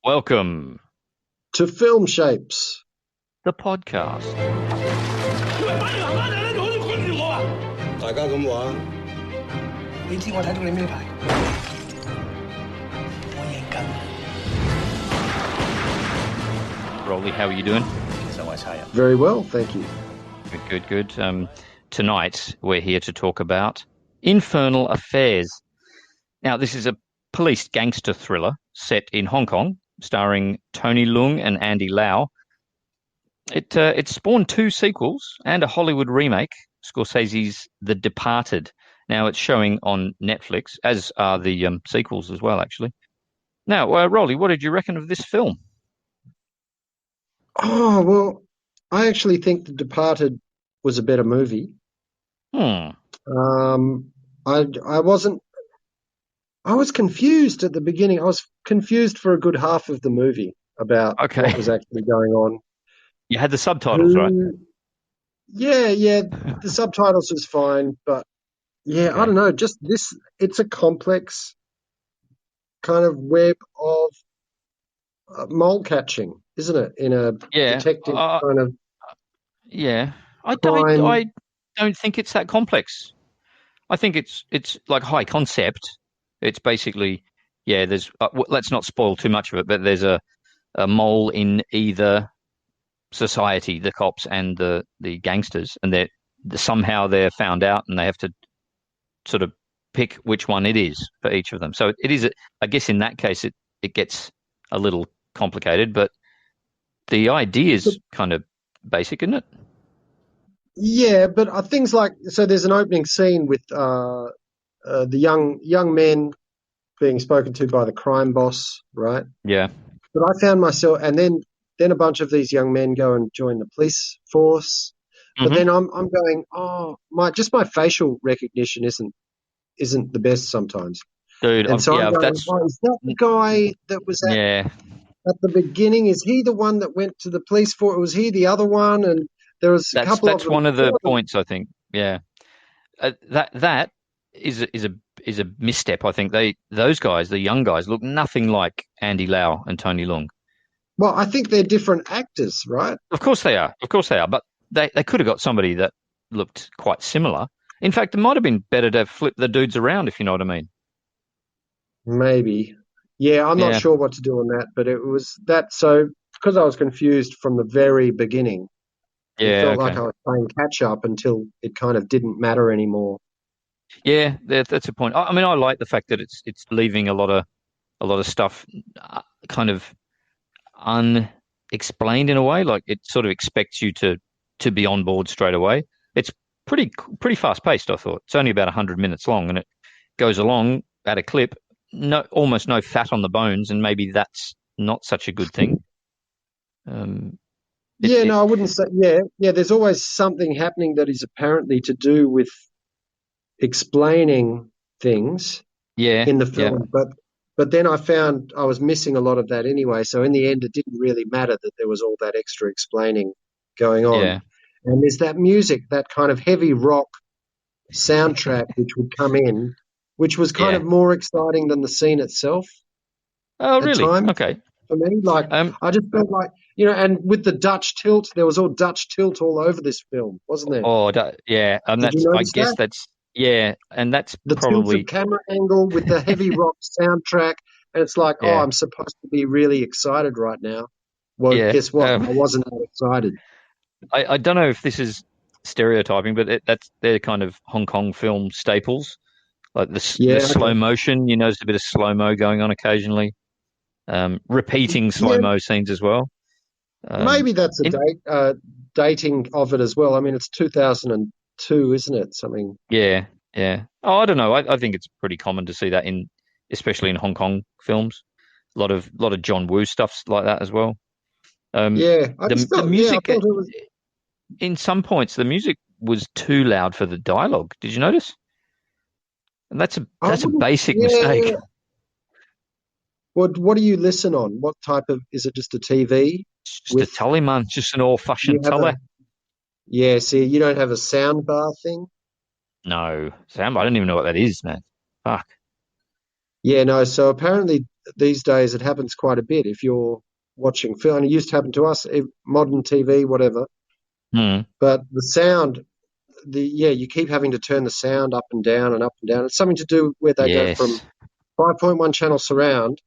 Welcome, to Film Shapes. the podcast. 大家咁話，你知我睇到你咩牌？我認緊。 Roly, how are you doing? 其實我係差人。 Very well, thank you. Good. Tonight, we're here to talk about Infernal Affairs. Now, this is a police gangster thriller set in Hong Kong, starring Tony Leung and Andy Lau. It spawned two sequels and a Hollywood remake, Scorsese's The Departed. Now, it's showing on Netflix, as are the sequels as well, actually. Now, Roly, what did you reckon of this film? Oh, well, I actually think The Departed was a better movie. Hmm. I was confused at the beginning. I was confused for a good half of the movie about what was actually going on. You had the subtitles, right? Yeah, the subtitles was fine, but yeah, Okay. I don't know, just this, it's a complex kind of web of mole catching, isn't it? In a detective kind of Yeah. I crime. don't think it's that complex. I think it's like high concept. It's basically, there's let's not spoil too much of it, but there's a mole in either society, the cops and the gangsters, and somehow they're found out and they have to sort of pick which one it is for each of them. So it is, I guess in that case, it gets a little complicated, but the idea is kind of basic, isn't it? Yeah, but things like, so there's an opening scene with the young men being spoken to by the crime boss, right? Yeah. But I found myself, and then a bunch of these young men go and join the police force. But then I'm going, my facial recognition isn't the best sometimes. Dude, And so I'm going, is that the guy that was at the beginning? Is he the one that went to the police force? Or was he the other one? And there was a couple of them. That's one of the points, I think. Yeah, that is a misstep. I think those guys, the young guys, look nothing like Andy Lau and Tony Leung. Well, I think they're different actors, right? Of course they are. But they could have got somebody that looked quite similar. In fact, it might have been better to flip the dudes around, if you know what I mean. Maybe. Yeah, I'm not sure what to do on that, but it was that. So because I was confused from the very beginning, it felt like I was playing catch up until it kind of didn't matter anymore. Yeah, that's a point. I mean, I like the fact that it's leaving a lot of stuff kind of unexplained in a way. Like it sort of expects you to be on board straight away. It's pretty fast paced, I thought. It's only about 100 minutes long, and it goes along at a clip. Almost no fat on the bones, and maybe that's not such a good thing. I wouldn't say. Yeah. There's always something happening that is apparently to do with explaining things in the film, but then I found I was missing a lot of that anyway. So in the end, it didn't really matter that there was all that extra explaining going on. Yeah. And there's that music, that kind of heavy rock soundtrack, which would come in, which was kind of more exciting than the scene itself. Oh, really? At times, okay. For me, like I just felt like, and with the Dutch tilt, there was all Dutch tilt all over this film, wasn't there? Oh, yeah. And Did you notice that? That's and that's the probably tilted camera angle with the heavy rock soundtrack, and it's like, I'm supposed to be really excited right now. Well, guess what? I wasn't that excited. I don't know if this is stereotyping, but they're kind of Hong Kong film staples, like the slow motion. You notice a bit of slow mo going on occasionally, repeating slow mo scenes as well. Maybe that's a dating of it as well. I mean, it's 2002, isn't it? Something. Yeah. Oh, I don't know. I think it's pretty common to see that especially in Hong Kong films. A lot of John Woo stuff like that as well. The music in some points, the music was too loud for the dialogue. Did you notice? And that's a basic mistake. What do you listen on? What type of, is it just a TV? Just a telly, man. Just an old-fashioned telly. See, you don't have a sound bar thing? No. I don't even know what that is, man. Fuck. Yeah, no. So apparently these days it happens quite a bit. If you're watching film, and it used to happen to us, modern TV, whatever. But the sound, you keep having to turn the sound up and down and up and down. It's something to do where they go from 5.1 channel surround,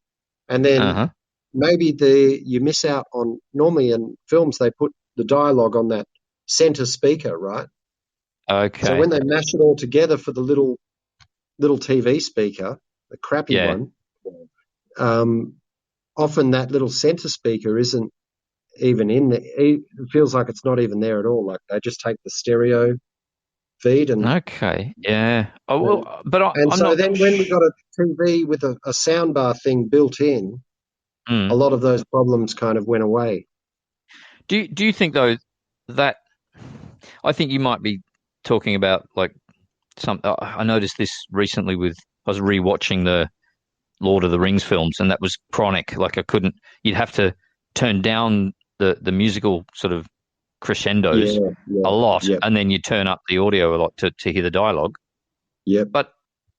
and then maybe you miss out on, normally in films they put the dialogue on that center speaker, right? Okay. So when they mash it all together for the little TV speaker, the crappy one, often that little center speaker isn't even in there. It feels like it's not even there at all. Like they just take the stereo feed and when we got a TV with a soundbar thing built in, a lot of those problems kind of went away. Do you think though that, I think you might be talking about like I noticed this recently I was rewatching the Lord of the Rings films, and that was chronic. Like you'd have to turn down the musical sort of crescendos a lot, and then you turn up the audio a lot to hear the dialogue. Yeah. But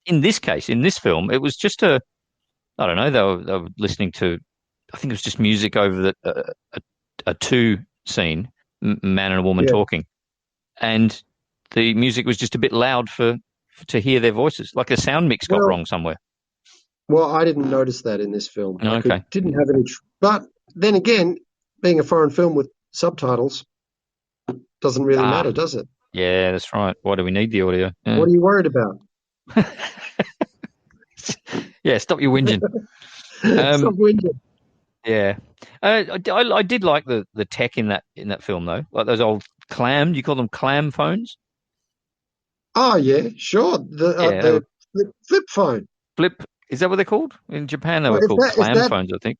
in this case, in this film, it was just I don't know, they were listening to, I think it was just music over a two scene, man and a woman talking, and the music was just a bit loud to hear their voices, like a sound mix got wrong somewhere. Well, I didn't notice that in this film. Okay. Didn't have any, but then again, being a foreign film with subtitles doesn't really matter, does it? Yeah, that's right. Why do we need the audio? Yeah. What are you worried about? Yeah, stop your whinging. Stop whinging. Yeah, I did like the tech in that film though, like those old clam. Do you call them clam phones? Oh yeah, sure. The flip phone. Flip, is that what they're called in Japan? They were called clam phones, I think.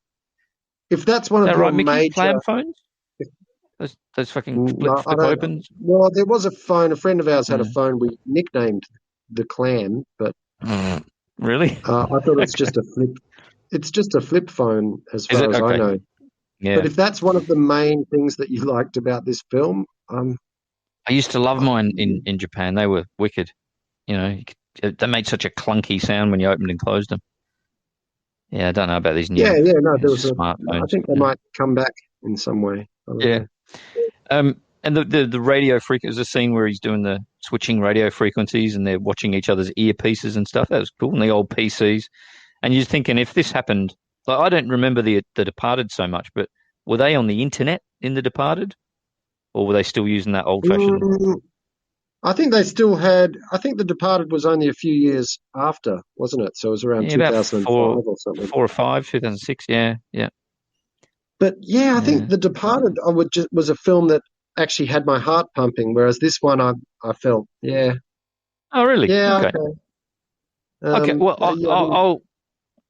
If that's one of the major clam phones, those fucking flip opens. Well, there was a phone. A friend of ours had a phone we nicknamed the Clam, but really, I thought it's just a flip. It's just a flip phone, as far as I know. Yeah. But if that's one of the main things that you liked about this film, I used to love mine in Japan. They were wicked. You know, they made such a clunky sound when you opened and closed them. Yeah, I don't know about these new. No, there was smartphones. I think they might come back in some way. Yeah. And the radio frequency, there's a scene where he's doing the switching radio frequencies and they're watching each other's earpieces and stuff. That was cool. And the old PCs. And you're thinking, if this happened, like, I don't remember the Departed so much, but were they on the internet in The Departed, or were they still using that old-fashioned? I think they still had. I think The Departed was only a few years after, wasn't it? So it was around 2005 or something. 4 or 5, 2006. Yeah. But I think The Departed was a film that actually had my heart pumping, whereas this one I felt, Oh, really? Yeah. Okay. Well,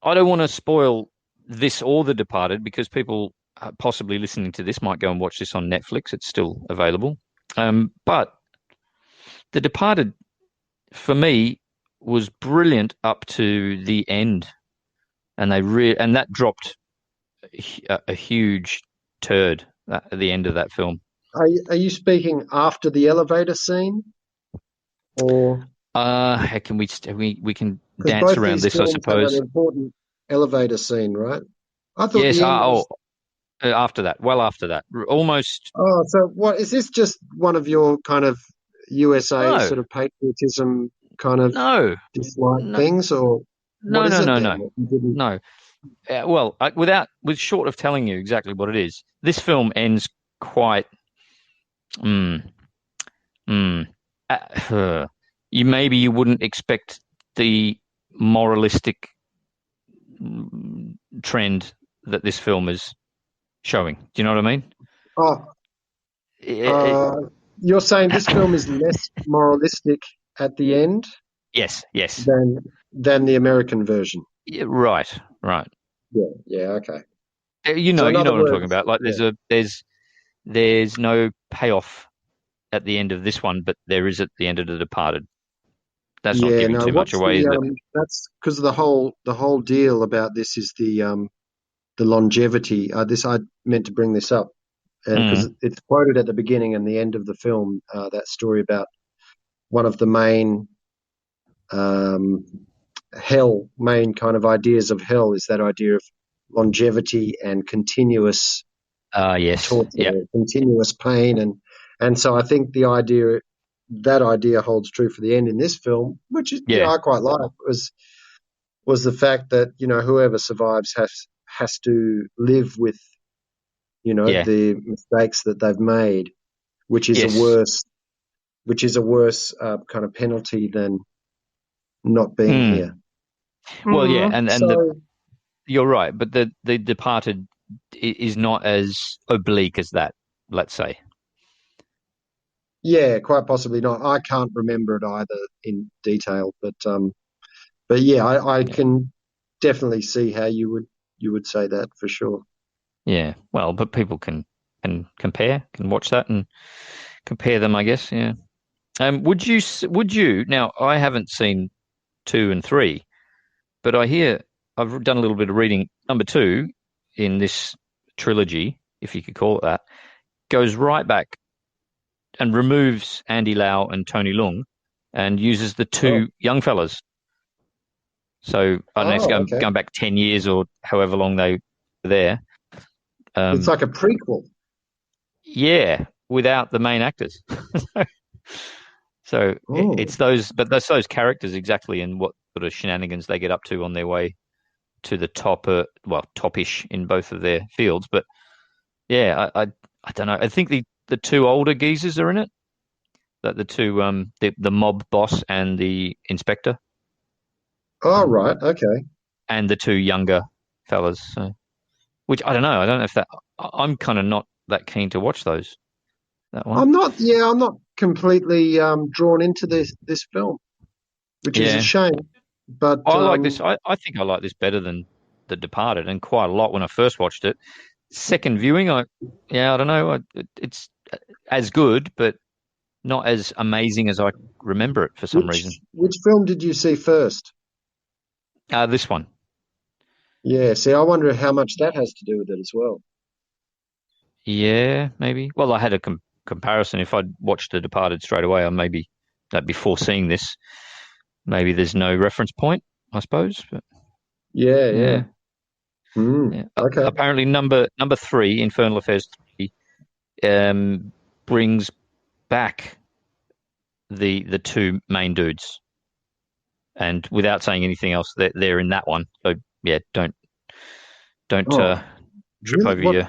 I don't want to spoil this or The Departed, because people possibly listening to this might go and watch this on Netflix. It's still available. But The Departed, for me, was brilliant up to the end, and and that dropped a huge turd at the end of that film. Are you speaking after the elevator scene, or? Can we can dance around this, I suppose. An important elevator scene, right? I thought yes. After that, after that, almost. Oh, so what is this? Just one of your kind of USA sort of patriotism kind of dislike things, or no. Well, with short of telling you exactly what it is, this film ends quite. You wouldn't expect the moralistic trend that this film is showing. Do you know what I mean? You're saying this film is less moralistic at the end? Yes. Than the American version. Yeah, right. Yeah, okay. You know what I'm talking about. Like there's no payoff at the end of this one, but there is at the end of The Departed. That's not giving too much away, is it? That's because the whole deal about this is the longevity. This I meant to bring this up because it's quoted at the beginning and the end of the film. That story about one of the main hell, main kind of ideas of hell is that idea of longevity and continuous Yes. torture, Yeah. continuous pain, and so I think that idea holds true for the end in this film, which is Yeah. I quite like, was the fact that whoever survives has to live with Yeah. the mistakes that they've made, which is Yes. a worse kind of penalty than not being here. Well, yeah, So you're right, but the Departed is not as oblique as that, let's say. yeah, quite possibly not. I can't remember it either in detail, but yeah, I Yeah. can definitely see how you would say that for sure. Yeah. Well, but people can can watch that and compare them, I guess. Yeah. Would you now? I haven't seen 2 and 3, but I hear I've done a little bit of reading. Number 2 in this trilogy, if you could call it that, goes right back and removes Andy Lau and Tony Leung and uses the Oh, two young fellas. So I don't know, it's oh, okay. going back 10 years or however long they were there. It's Um, like a prequel. yeah, without the main actors. So Oh, it's those, but that's those characters exactly, and what sort of shenanigans they get up to on their way to the top, well, topish in both of their fields. But yeah, I don't know. I think the two older geezers are in it. That the two the mob boss and the inspector, oh, um, right, okay. and the two younger fellas. So, which I don't know. I don't know if that. I'm kind of not that keen to watch those. That one. I'm not. Yeah, I'm not completely drawn into this film, which is a Yeah, shame. But I like this. I think I like this better than The Departed, and quite a lot when I first watched it. Second viewing, I don't know. It's as good, but not as amazing as I remember it for some reason. which film did you see first? This one. Yeah, see, I wonder how much that has to do with it as well. Yeah, maybe. Well, I had a comparison. If I'd watched The Departed straight away, I maybe that before seeing this, maybe there's no reference point, I suppose. But Yeah, yeah. yeah, yeah. Okay. Apparently, number 3, Infernal Affairs 3, brings back the two main dudes, and without saying anything else, they're in that one. So yeah, don't Oh, trip really? over your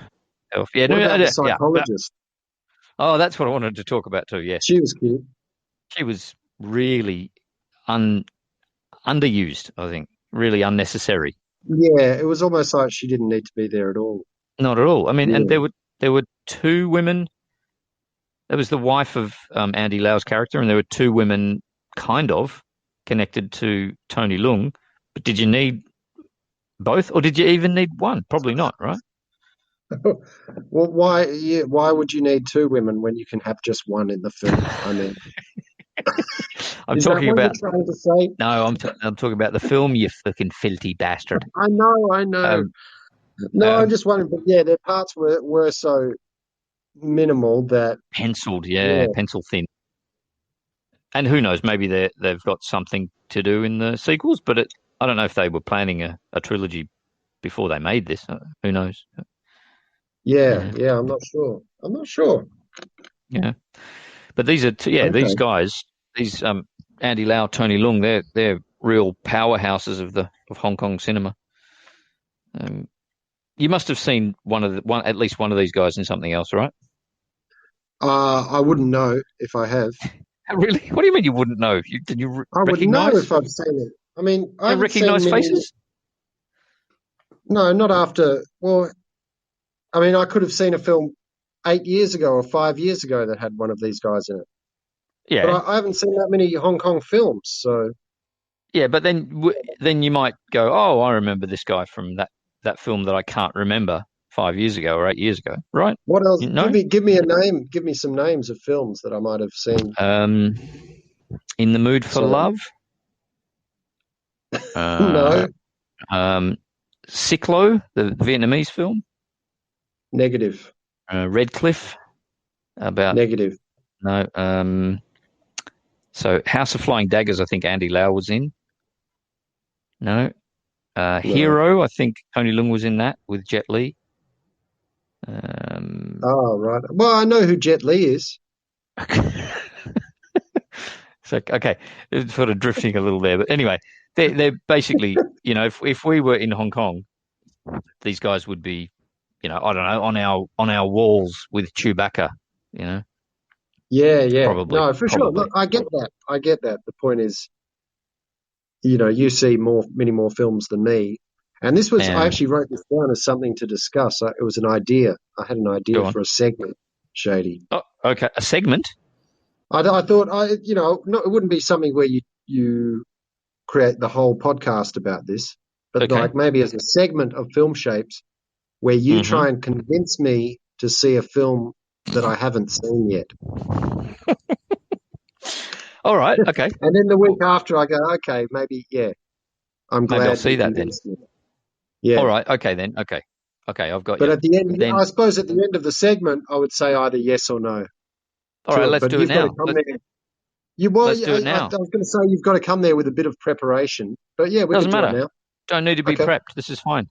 health. Yeah, What no, about the yeah. psychologist? Oh, that's what I wanted to talk about too. Yeah, She was cute. she was really underused, I think. Really unnecessary. Yeah, it was almost like she didn't need to be there at all. Not at all. I mean, and Yeah. there were two women. There was the wife of Andy Lau's character, and there were two women kind of connected to Tony Leung. But did you need both, or did you even need one? Probably not, right? Well, why? Yeah, why would you need two women when you can have just one in the film? I mean, I'm is that talking what you're about trying to say? no, I'm talking about the film. You fucking filthy bastard. I know, I know. Um, No, I'm um, just wondering, but yeah, their parts were so minimal that penciled, yeah, yeah. pencil thin. And who knows? Maybe they've got something to do in the sequels, but I don't know if they were planning a trilogy before they made this. Who knows? Yeah, Yeah, yeah, I'm not sure. I'm not sure. yeah. But these are these Okay. guys, these Andy Lau, Tony Leung, they're real powerhouses of Hong Kong cinema. Um, you must have seen at least one of these guys in something else, right? I wouldn't know if I have. Really? What do you mean you wouldn't know? Did you I would know recognize? if I've seen it. I mean, I You haven't seen recognize many. faces? No, not after. Well, I mean, I could have seen a film 8 years ago or 5 years ago that had one of these guys in it. But Yeah, I haven't seen that many Hong Kong films. So yeah. But then you might go, oh, I remember this guy from that film that I can't remember 5 years ago or 8 years ago, right? what else? You Give know, me give me a name. Give me some names of films that I might have seen. um, In the Mood for Sorry. Love, uh, No, um, Siclo, the Vietnamese film, negative, Red Cliff, about negative. no, so House of Flying Daggers. I think Andy Lau was in. No. Hero, I think Tony Leung was in that with Jet Li. Oh, right. Well, I know who Jet Li is. So, okay, it's sort of drifting a little there. But anyway, they're basically, if we were in Hong Kong, these guys would be, I don't know, on our walls with Chewbacca, Yeah. Probably. No, for sure. Look, I get that. The point is, you see many more films than me. And this was, I actually wrote this down as something to discuss. It was an idea. I had an idea for a segment, Shady. Oh, okay. A segment? I thought, it wouldn't be something where you create the whole podcast about this, but like maybe as a segment of Film Shapes where you try and convince me to see a film that I haven't seen yet. All right. Okay. And then the week after I go, okay, maybe, I'm glad. Maybe I'll see that then. Yeah. All right. Okay then. Okay. I've got you. But at the end, I suppose at the end of the segment, I would say either yes or no. All right. Let's do it now. Let's do it now. I was going to say you've got to come there with a bit of preparation, but yeah, we doesn't can do matter. it now. Don't need to be prepped. This is fine.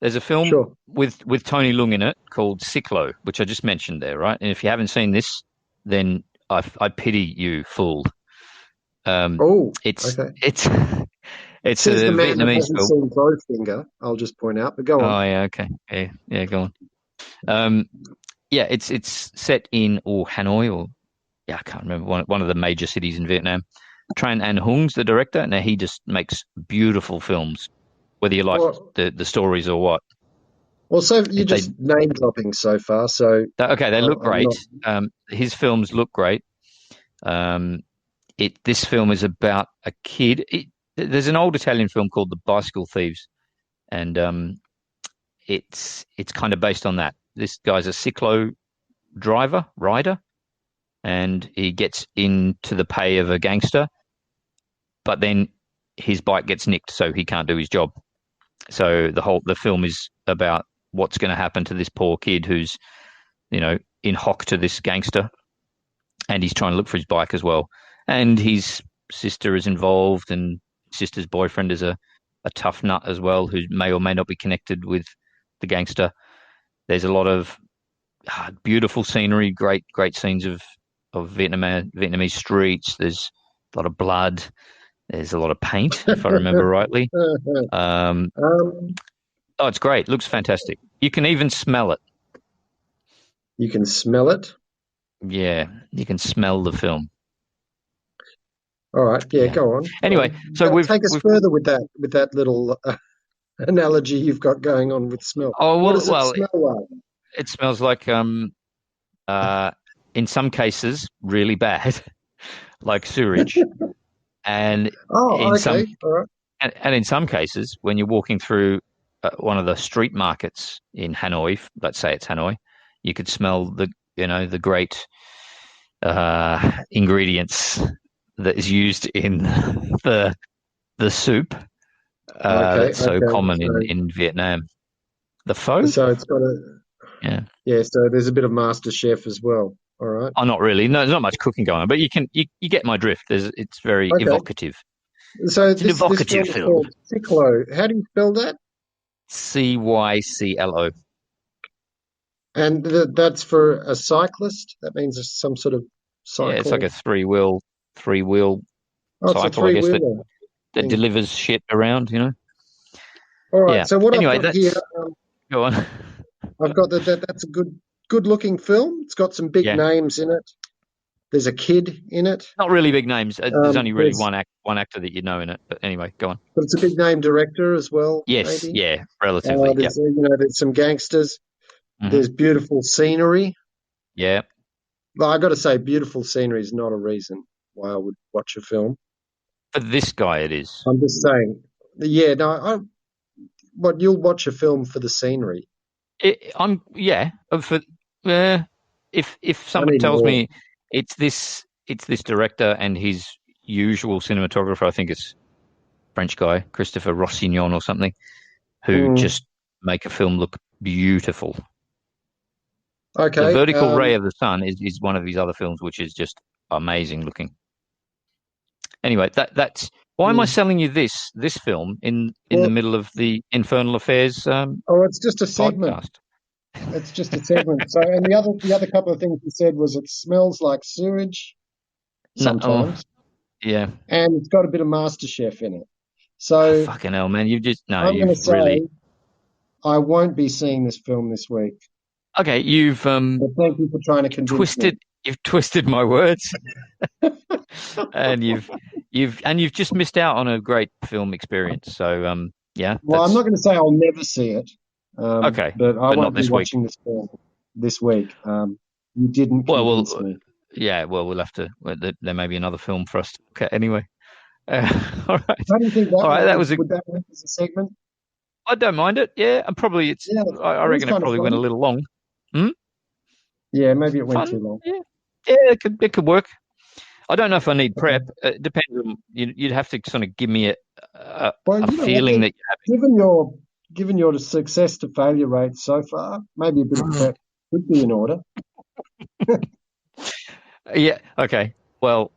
There's a film with Tony Leung in it called Siklo, which I just mentioned there, right? And if you haven't seen this, then I pity you, fool. It's it's a the man Vietnamese hasn't film. Seen Bowfinger, I'll just point out, but go on. Oh yeah, okay, yeah, go on. It's set in Hanoi I can't remember one of the major cities in Vietnam. Tran Anh Hung's the director. Now he just makes beautiful films, whether you like the stories or what. Well, so you're just name dropping so far. So they look great. His films look great. This film is about a kid. There's an old Italian film called The Bicycle Thieves, and it's kind of based on that. This guy's a cyclo rider, and he gets into the pay of a gangster, but then his bike gets nicked, so he can't do his job. So the film is about what's going to happen to this poor kid who's, in hock to this gangster, and he's trying to look for his bike as well. And his sister is involved, and sister's boyfriend is a tough nut as well, who may or may not be connected with the gangster. There's a lot of beautiful scenery, great scenes of Vietnamese streets. There's a lot of blood. There's a lot of paint, if I remember rightly. It's great. Looks fantastic. You can even smell it. You can smell it? Yeah, you can smell the film. All right. Yeah, go on. Anyway, so take us further with that little analogy you've got going on with smell. Oh, well, what does it smell like? It smells like, in some cases, really bad, like sewage. And in some cases, when you're walking through one of the street markets in Hanoi, let's say it's Hanoi, you could smell the great ingredients that is used in the soup that's so common in Vietnam. The pho. So it's got yeah. So there's a bit of Master Chef as well. All right. Oh, not really. No, there's not much cooking going on, but you get my drift. It's very evocative. So it's an evocative this film. Siklo. How do you spell that? Cyclo. And that's for a cyclist. That means it's some sort of cycle. Yeah, it's like a three-wheel cycle, I guess, that delivers shit around. All right. Yeah. So what I've got here. Go on. I've got that's a good-looking film. It's got some big names in it. There's a kid in it. Not really big names. There's only really one actor that you know in it. But anyway, go on. But it's a big name director as well. Yes, maybe? Yeah, relatively. There's some gangsters. Mm-hmm. There's beautiful scenery. Yeah. Well, I got to say, beautiful scenery is not a reason why I would watch a film. For this guy, it is. I'm just saying. Yeah, no. You'll watch a film for the scenery? If someone tells me it's this director and his usual cinematographer, I think it's French guy, Christopher Rossignon or something, who just make a film look beautiful. Okay. The Vertical Ray of the Sun is one of these other films which is just amazing looking. Anyway, that's why am I selling you this film in the middle of the Infernal Affairs it's just a segment. podcast? It's just a segment. So, and the other couple of things you said was it smells like sewage sometimes. Yeah. And it's got a bit of MasterChef in it. So fucking hell, man! I'm going to say I won't be seeing this film this week. Okay, you've but thank you for trying to convince me. You've twisted my words, and you've just missed out on a great film experience. So yeah. Well, I'm not going to say I'll never see it. Okay, but I won't be watching this film this week. You didn't convince me. Yeah, well, we'll have to. There may be another film for us to look at anyway. All right. How do you think that? All right, would that work as a segment? I don't mind it. Yeah, and probably it's. Yeah, I reckon it probably went a little long. Yeah, maybe it went too long. Yeah, it could work. I don't know if I need prep. It depends on you'd have to sort of give me a feeling that you're having. Given your success to failure rate so far, maybe a bit of prep would be in order. Yeah. Okay. Well,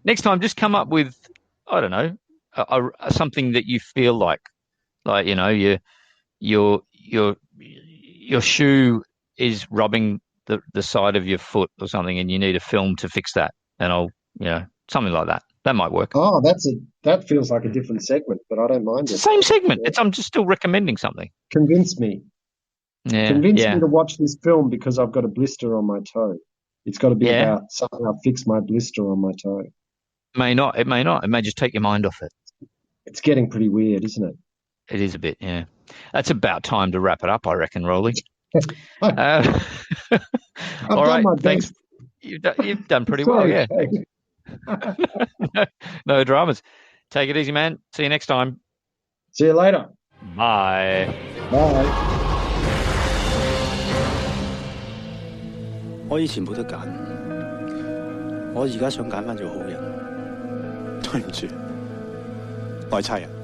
next time, just come up with, I don't know, something that you feel like your shoe is rubbing the side of your foot or something, and you need a film to fix that, and something like that. That might work. Oh, that feels like a different segment, but I don't mind it. Same segment. I'm just still recommending something. Convince me. Yeah. Convince me to watch this film because I've got a blister on my toe. It's got to be about somehow fix my blister on my toe. It may not. It may just take your mind off it. It's getting pretty weird, isn't it? It is a bit, yeah. That's about time to wrap it up, I reckon, Roly. I've all right, my thanks. best. You've done pretty well, yeah. No dramas. Take it easy, man. See you next time. See you later. Bye. Bye. 我以前冇得揀，我而家想揀翻做好人。對唔住，我係差人。